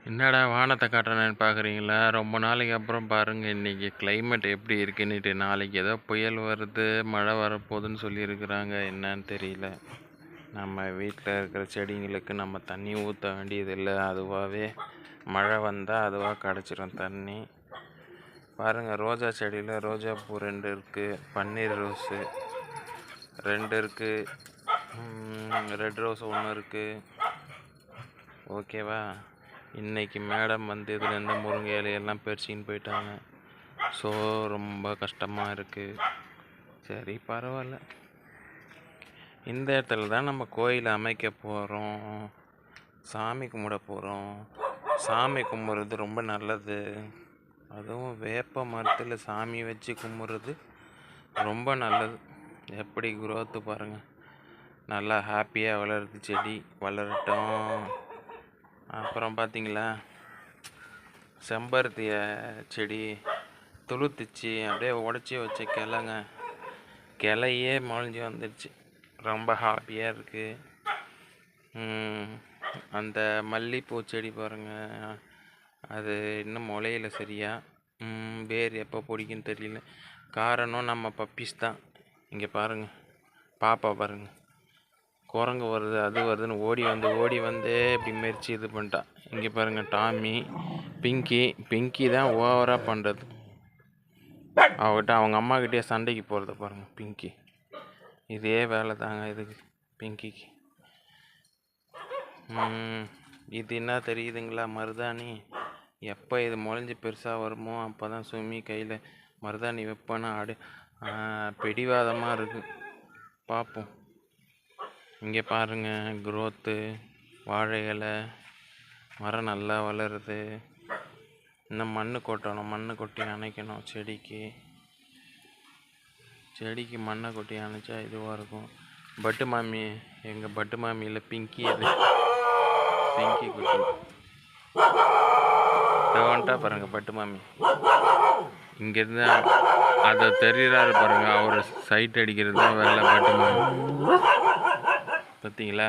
என்னடா வானத்தை காட்டுறேன்னு பார்க்குறீங்களா? ரொம்ப நாளைக்கு அப்புறம் பாருங்கள் இன்றைக்கி கிளைமேட் எப்படி இருக்குன்னுட்டு. நாளைக்கு ஏதோ புயல் வருது, மழை வரப்போகுதுன்னு சொல்லியிருக்கிறாங்க. என்னன்னு தெரியல. நம்ம வீட்டில் இருக்கிற செடிங்களுக்கு நம்ம தண்ணி ஊற்ற வேண்டியதில்லை. அதுவாகவே மழை வந்தால் அதுவாக கிடச்சிரும் தண்ணி. பாருங்கள், ரோஜா செடியில் ரோஜா பூ 2 இருக்குது, பன்னீர் ரோஸு 2 இருக்குது, ரெட் ரோஸ் 1 இருக்குது. ஓகேவா? இன்றைக்கி மேடம் வந்து இதுலேருந்து முருங்கை இலையெல்லாம் பறிச்சின்னு போயிட்டாங்க. ஸோ ரொம்ப கஷ்டமாக இருக்குது. சரி, பரவாயில்ல. இந்த இடத்துல தான் நம்ம கோயில் அமைக்க போகிறோம், சாமி கும்பிட போகிறோம். சாமி கும்பிட்றது ரொம்ப நல்லது. அதுவும் வேப்ப மரத்தில் சாமி வச்சு கும்பிட்றது ரொம்ப நல்லது. எப்படி குரோத்து பாருங்கள், நல்லா ஹாப்பியாக வளருது. செடி வளரட்டும். அப்புறம் பார்த்தீங்களா, செம்பருத்திய செடி துளுத்துச்சு. அப்படியே உடச்சி வச்ச கிளையே முளைஞ்சி வந்துடுச்சு. ரொம்ப ஹாப்பியாக இருக்குது. அந்த மல்லிகைப்பூ செடி பாருங்கள், அது இன்னும் முளையில சரியா. வேர் எப்போ பிடிக்குன்னு தெரியல. காரணம் நம்ம பப்பீஸ் தான். இங்கே பாருங்கள், பாப்பா பாருங்கள், குரங்கு வருது அது வருதுன்னு ஓடி வந்து இப்படி மெரிச்சு இது பண்ணிட்டான். இங்கே பாருங்கள், டாமி, பிங்கி தான் ஓவராக பண்ணுறது. அவகிட்ட அவங்க அம்மாக்கிட்டே சண்டைக்கு போகிறத பாருங்கள். பிங்கி இதே வேலை தாங்க இதுக்கு, பிங்கிக்கு. இது என்ன தெரியுதுங்களா, மருதாணி. எப்போ இது முளைஞ்சி பெருசாக வருமோ அப்போ தான் சுமி கையில் மருதாணி வைப்பேன்னு பிடிவாதமாக இருக்குது. பார்ப்போம். இங்கே பாருங்கள், குரோத்து, வாழை இலை, மரம் நல்லா வளருது. இன்னும் மண் கொட்டணும், மண் கொட்டி அணைக்கணும். செடிக்கு மண்ணை கொட்டி அணைச்சா இதுவாக இருக்கும். பட்டு மாமி, எங்கள் பட்டு மாமியில் பிங்கி, இது பிங்கி குட்டி வந்துட்டா பாருங்கள். பட்டு மாமி இங்கேருந்து அதை தெரிகிறாரு பாருங்கள், அவர் சைட் அடிக்கிறது தான் வேலை. பட்டு மாமி பார்த்தீங்களா,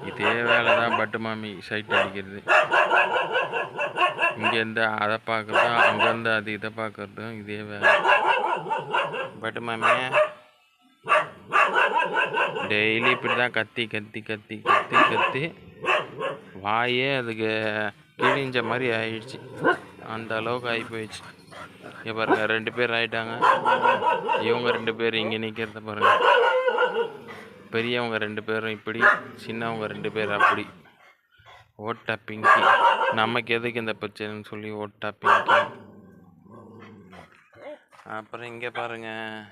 இதே வேலை தான் பட்டு மாமி, சைட் அடிக்கிறது. இங்கேருந்து அதை பார்க்குறதும், அங்கேருந்து அது இதை பார்க்குறதும் இதே வேலை. பட்டு மாமி டெய்லி இப்படி தான் கத்தி வாயே அதுக்கு கிழிஞ்ச மாதிரி ஆயிடுச்சு. அந்த அளவுக்கு ஆகி போயிடுச்சு. இங்கே பாருங்கள், 2 பேர் ஆகிட்டாங்க. இவங்க 2 பேர் இங்கே நிற்கிறத பாருங்கள். பெரியவங்க 2 பேரும் இப்படி, சின்னவங்க 2 பேர் அப்படி. ஓட்டா பிங்கி. நமக்கு எதுக்கு இந்த பிரச்சனைன்னு சொல்லி ஓட்டா பிங்கி. அப்புறம் இங்கே பாருங்கள்,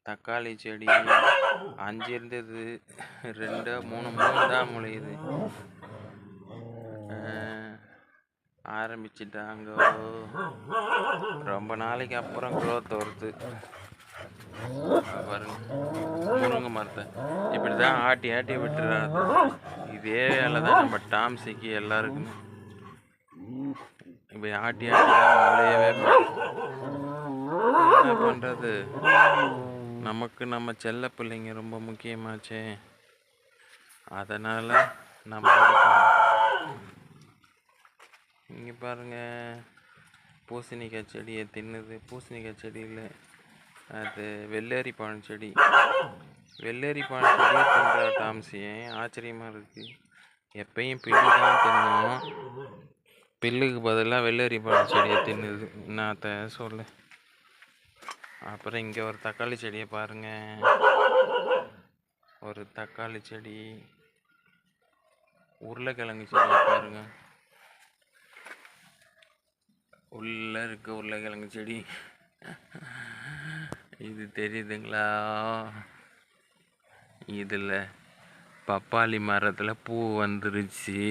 தக்காளி செடி 5 இருந்தது, 2 3 தான் முளையுது. ஆரம்பிச்சிட்டாங்க. ரொம்ப நாளைக்கு அப்புறம் க்ரோத் வருது பாருங்க. முருங்கை மரத்தை இப்படி தான் ஆட்டி விட்டுறாரு. இதே வேலை தான் நம்ம டாம்ஸிக்கு எல்லாருக்குமே. இப்படி ஆட்டி தான் முளையவே என்ன பண்ணுறது. நமக்கு நம்ம செல்ல பிள்ளைங்க ரொம்ப முக்கியமாச்சே. அதனால் நம்ம இங்கே பாருங்கள், பூசணிக்காய் செடியை தின்னுது. பூசணிக்காய் செடியில் அது வெள்ளரி பழம் செடி. வெள்ளரி பழம் செடியை தின்ற டாம்ஸியே ஆச்சரியமாக இருக்குது. எப்பயும் பில்லு தான் தின்னோம், பில்லுக்கு பதிலாக வெள்ளரி பழம் செடியை தின்னுது. என்னத்த சொல்ல. அப்புறம் இங்கே ஒரு தக்காளி செடியை பாருங்கள், ஒரு தக்காளி செடி. உருளைக்கிழங்கு செடியை பாருங்கள், உள்ளே இருக்க உருளைக்கிழங்கு செடி. இது தெரியுதுங்களா? இதில் பப்பாளி மரத்தில் பூ வந்துருச்சு.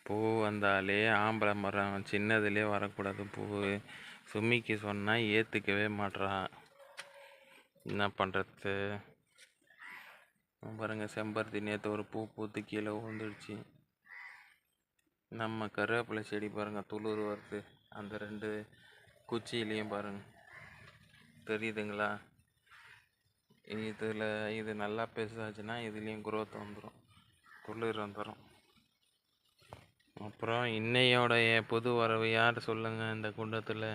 பூ வந்தாலே ஆம்பளை மரம், சின்னதுலேயே வரக்கூடாது பூ. சுமிக்கு சொன்னால் ஏற்றுக்கவே மாட்றான். என்ன பண்ணுறது பாருங்கள். செம்பருத்தி நேற்று ஒரு பூ பூத்து கீழே விழுந்துடுச்சு. நம்ம கருவேப்பிலை செடி பாருங்கள், துளிர் வருது. அந்த 2 குச்சியிலையும் பாருங்கள், தெரியுதுங்களா? இது நல்லா பெருசாச்சுன்னா இதுலேயும் குரோத் வந்துடும், துளிர் வந்துடும். அப்புறம் இன்னையோடைய புது வரவு யார் சொல்லுங்கள்? இந்த குண்டத்தில்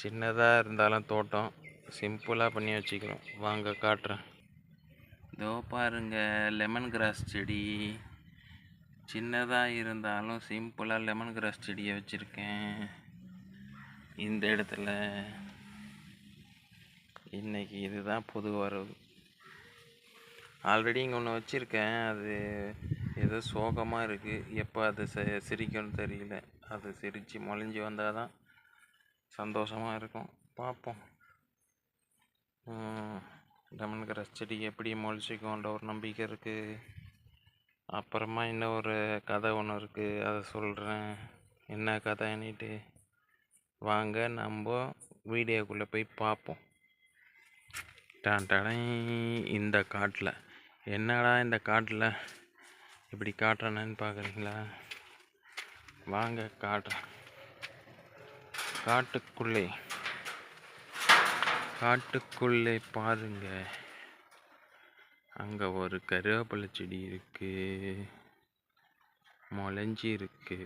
சின்னதாக இருந்தாலும் தோட்டம் சிம்பிளாக பண்ணி வச்சுக்கிறோம். வாங்க காட்டுறேன். இதோ பாருங்க, லெமன் கிராஸ் செடி. சின்னதாக இருந்தாலும் சிம்பிளாக லெமன் கிராஸ் செடியை வச்சுருக்கேன் இந்த இடத்துல. இன்றைக்கி இதுதான் புது வரவு. ஆல்ரெடி இங்கே ஒன்று வச்சுருக்கேன், அது ஏதோ சோகமாக இருக்குது. எப்போ அது சிரிக்கும்னு தெரியல. அது சிரித்து மொழிஞ்சி வந்தால் தான் சந்தோஷமாக இருக்கும். பார்ப்போம். லெமன் கிராஸ் செடி எப்படி மொழிச்சிக்கும்ன்ற ஒரு நம்பிக்கை இருக்குது. அப்புறமா இன்னும் ஒரு கதை ஒன்று இருக்குது, அதை சொல்கிறேன். என்ன கதைன்னுட்டு வாங்க நம்ம வீடியோக்குள்ளே போய் பார்ப்போம். இந்த காட்டில் என்னடா இந்த காட்டில் இப்படி காட்டுறேன்னு பார்க்குறீங்களா? வாங்க காட்டுறேன். காட்டுக்குள்ளே பாருங்க, அங்கே ஒரு கருவேப்பிலை செடி இருக்கு, முளைஞ்சி இருக்கு.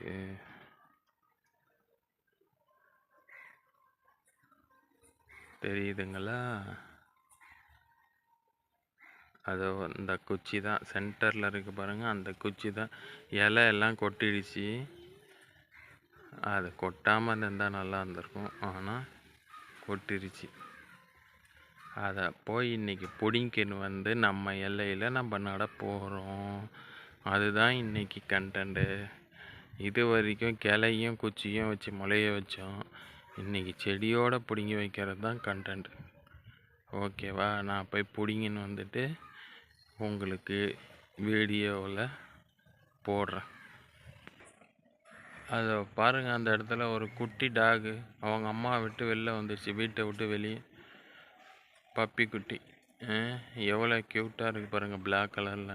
தெரியுதுங்களா? அதோ இந்த குச்சி தான் சென்டரில் இருக்குது பாருங்கள், அந்த குச்சி தான். இலை எல்லாம் கொட்டிடுச்சு. அது கொட்டாமல் இருந்தால் நல்லா இருந்திருக்கும், ஆனால் கொட்டிடுச்சு. அதை போய் இன்றைக்கி பிடிங்கின்னு வந்து நம்ம எல்லையில் நம்ம நட போகிறோம். அதுதான் இன்றைக்கி கண்டென்ட்டு. இது வரைக்கும் கிளையும் குச்சியும் வச்சு முளைய வச்சோம். இன்றைக்கி செடியோடு பிடுங்கி வைக்கிறது தான் கண்டென்ட். ஓகேவா? நான் போய் பிடிங்கின்னு வந்துட்டு உங்களுக்கு வீடியோவில் போடுறேன். அதை பாருங்கள், அந்த இடத்துல ஒரு குட்டி டாகு அவங்க அம்மா விட்டு வெளில வந்துடுச்சு. வீட்டை விட்டு வெளியே பப்பி குட்டி எவ்வளோ க்யூட்டாக இருக்குது பாருங்கள், பிளாக் கலரில்.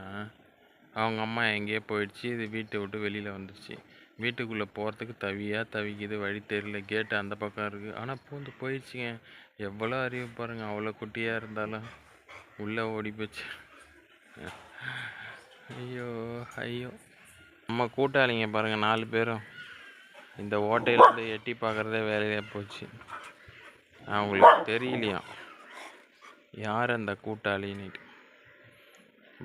அவங்க அம்மா எங்கேயோ போயிடுச்சு, இது வீட்டை விட்டு வெளியில் வந்துடுச்சு. வீட்டுக்குள்ளே போகிறதுக்கு தவிக்குது, வழி தெரியல. கேட்டு அந்த பக்கம் இருக்குது, ஆனால் பூந்து போயிடுச்சுங்க. எவ்வளோ அறிவு பாருங்கள், அவ்வளோ குட்டியாக இருந்தாலும் உள்ளே ஓடி போச்சு. ஐயோ நம்ம கூட்டாளிங்க பாருங்கள், 4 பேரும் இந்த ஓட்டையிலேருந்து எட்டி பார்க்குறதே வேலையாக போச்சு. அவங்களுக்கு தெரியலையா யார் அந்த கூட்டாளின்னு.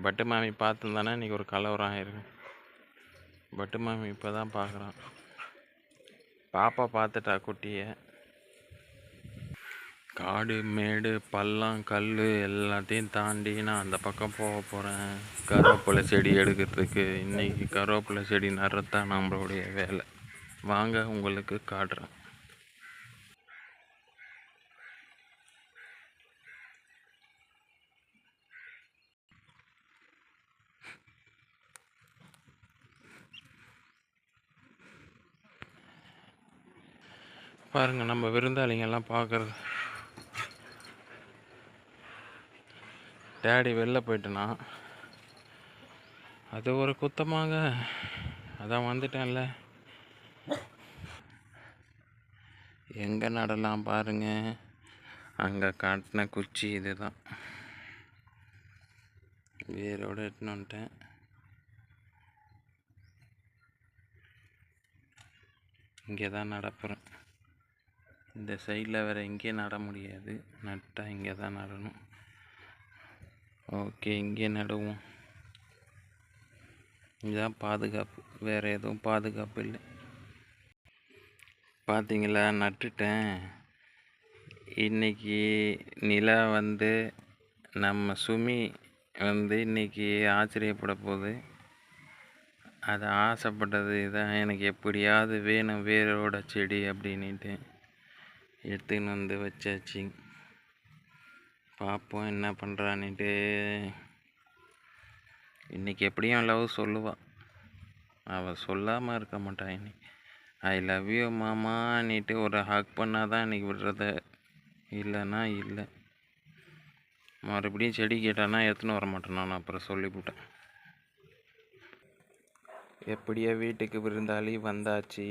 பட்டு மாமி பார்த்துருந்தானே இன்றைக்கி ஒரு கலவரம் ஆயிருக்கு. பட்டு மாமி இப்போ தான் பார்க்குறான். பாப்பா பார்த்துட்டா குட்டியை. காடு மேடு பள்ளம் கல் எல்லாத்தையும் தாண்டி நான் அந்த பக்கம் போக போகிறேன் கருவேப்பிலை செடி எடுக்கிறதுக்கு. இன்றைக்கி கருவேப்பிலை செடி நடுறதான் நம்மளுடைய வேலை. வாங்க உங்களுக்கு காட்டுறேன். பாருங்கள், நம்ம விருந்தாளிங்கெல்லாம் பார்க்குறது. டேடி வெளில போயிட்டேனா, அது ஒரு குத்தமாங்க. அதான் வந்துட்டேன்ல. எங்கே நடலாம் பாருங்கள், அங்கே காட்டின குச்சி இது தான். வேரோடு எடுத்துன்னு வந்துட்டேன். இங்கே தான் நடப்புறேன். இந்த சைடில் வேறு எங்கேயும் நட முடியாது, நட்டால் இங்கே தான் நடணும். ஓகே, இங்கே நடுவோம். இதுதான் பாதுகாப்பு, வேறு எதுவும் பாதுகாப்பு இல்லை. பார்த்தீங்களா, நட்டுட்டேன். இன்றைக்கி நிலா வந்து நம்ம சுமி வந்து இன்றைக்கி ஆச்சரியப்பட போகுது. அது ஆசைப்பட்டது இதான், எனக்கு எப்படியாவது வேணும் வேரோட செடி அப்படின்ட்டு எடுத்துன்னு வந்து வச்சாச்சு. பார்ப்போம் என்ன பண்ணுறான்னுட்டு. இன்றைக்கி எப்படியும் லவ் சொல்லுவாள், அவள் சொல்லாமல் இருக்க மாட்டாள். இன்னைக்கு ஐ லவ் யூ மாமான்னுட்டு ஒரு ஹக் பண்ணால் தான் இன்றைக்கி விடுறத, இல்லைன்னா இல்லை. மறுபடியும் செடி கேட்டானா எடுத்துன்னு வர மாட்டேன் நான், அப்புறம் சொல்லிவிட்டேன். எப்படியோ வீட்டுக்கு விருந்தாளி வந்தாச்சு,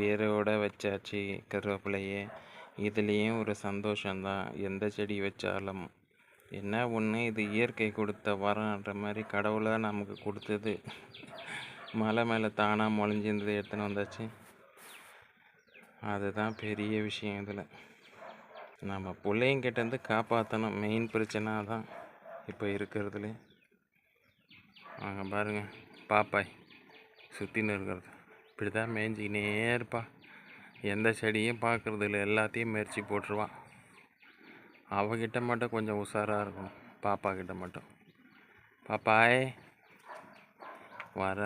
வேரோட வச்சாச்சு கருவேப்பிலையே. இதுலேயும் ஒரு சந்தோஷம்தான். எந்த செடி வச்சாலும் என்ன ஒன்று, இது இயற்கை கொடுத்த வரன்ற மாதிரி கடவுளாக நமக்கு கொடுத்தது. மலை மேலே தானாக முளைஞ்சிருந்தது எடுத்துன்னு வந்தாச்சு. அதுதான் பெரிய விஷயம். இதில் நம்ம பிள்ளைங்கிட்டேருந்து காப்பாற்றணும். மெயின் பிரச்சனை தான் இப்போ இருக்கிறதுல. அங்கே பாருங்கள், பாப்பாய் சுற்றின்னு இருக்கிறது. இப்படி தான் மேய்ஞ்சிக்கினே இருப்பா. எந்த செடியும் பார்க்குறது இல்லை, எல்லாத்தையும் மெரிச்சு போட்டுருவான். அவகிட்ட மட்டும் கொஞ்சம் உஷாராக இருக்கணும். பாப்பா கிட்ட மட்டும். பாப்பாய் வர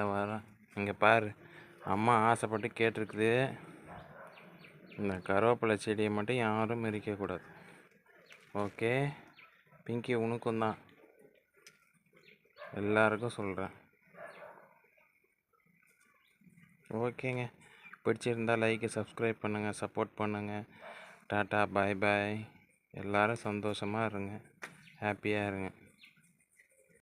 இங்கே பாரு, அம்மா ஆசைப்பட்டு கேட்டிருக்குது, இந்த கருவேப்பிலை செடியை மட்டும் யாரும் மெரிக்கக்கூடாது. ஓகே பிங்கி, உனக்கும் தான், எல்லாருக்கும் சொல்கிறேன். ஓகேங்க, பிடிச்சிருந்தால் லைக்கு சப்ஸ்கிரைப் பண்ணுங்கள், சப்போர்ட் பண்ணுங்கள். டாட்டா பாய் பாய். எல்லோரும் சந்தோஷமாக இருங்க, ஹாப்பியாக இருங்க.